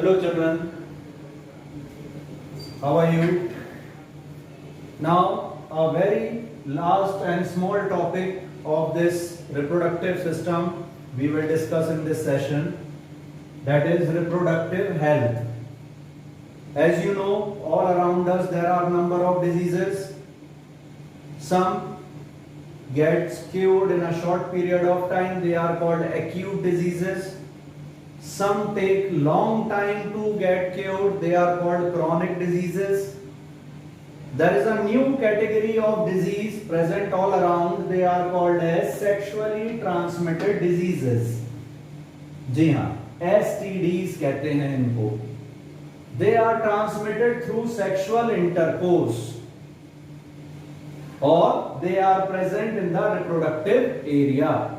Hello children, how are you? Now a very last and small topic of this reproductive system we will discuss in this session, that is reproductive health. As you know, all around us there are number of diseases. Some gets cured in a short period of time, they are called acute diseases. Some take long time to get cured, they are called chronic diseases. There is a new category of disease present all around, they are called as sexually transmitted diseases. जी हाँ, STDs कहते हैं इनको. They are transmitted through sexual intercourse or they are present in the reproductive area.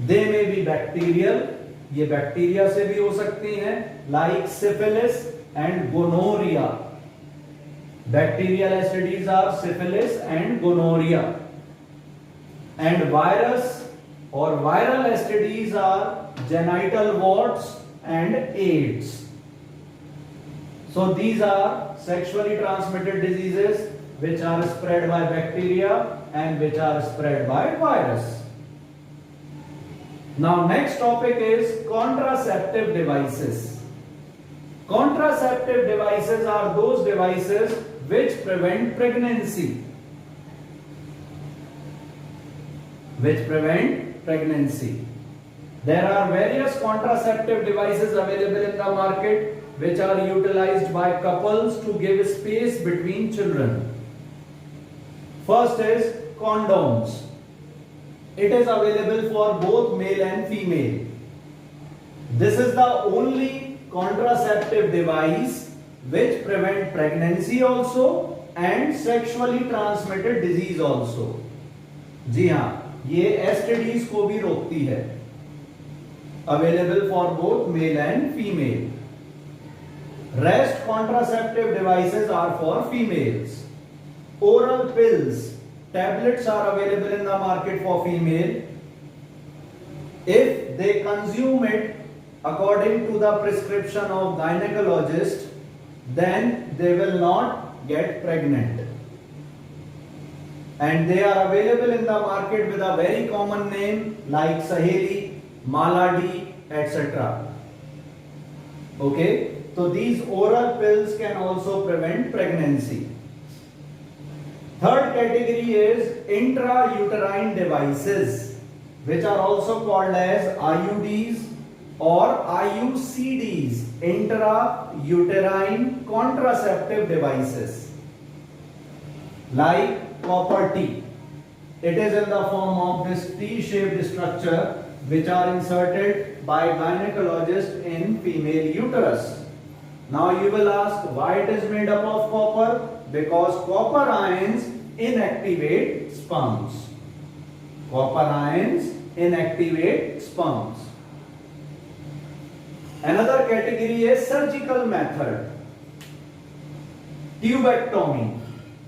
They may be bacterial, ये bacteria से भी हो सकती हैं, like syphilis and gonorrhea. Bacterial STDs are syphilis and gonorrhea. And virus or viral STDs are genital warts and AIDS. So these are sexually transmitted diseases which are spread by bacteria and which are spread by virus. Now next topic is contraceptive devices. Contraceptive devices are those devices which prevent pregnancy. There are various contraceptive devices available in the market which are utilized by couples to give space between children. First is condoms. It is available for both male and female. This is the only contraceptive device which prevent pregnancy also and sexually transmitted disease also. जी हाँ, ये STDs को भी रोकती है. Available for both male and female. Rest contraceptive devices are for females. Oral pills, tablets are available in the market for female. If they consume it according to the prescription of gynecologist, then they will not get pregnant. And they are available in the market with a very common name like Saheli, Maladi, etc. Okay, so these oral pills can also prevent pregnancy. Third category is intrauterine devices, which are also called as IUDs or IUCDs, intrauterine contraceptive devices, like copper T. It is in the form of this T-shaped structure which are inserted by gynecologist in female uterus. Now you will ask why it is made up of copper? Because copper ions inactivate sperms. Copper ions inactivate sperms. Another category is surgical method. Tubectomy.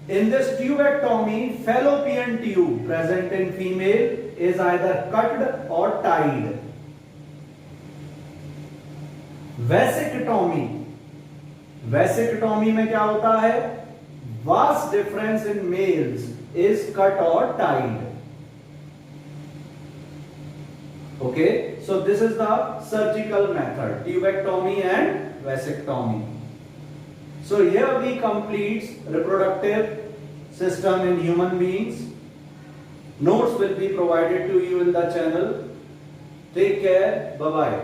In this tubectomy, fallopian tube present in female is either cut or tied. Vasectomy. Vasectomy में क्या होता है? Vast difference in males is cut or tied. Okay, so this is the surgical method, tubectomy and vasectomy. So here we complete reproductive system in human beings. Notes will be provided to you in the channel. Take care. Bye bye.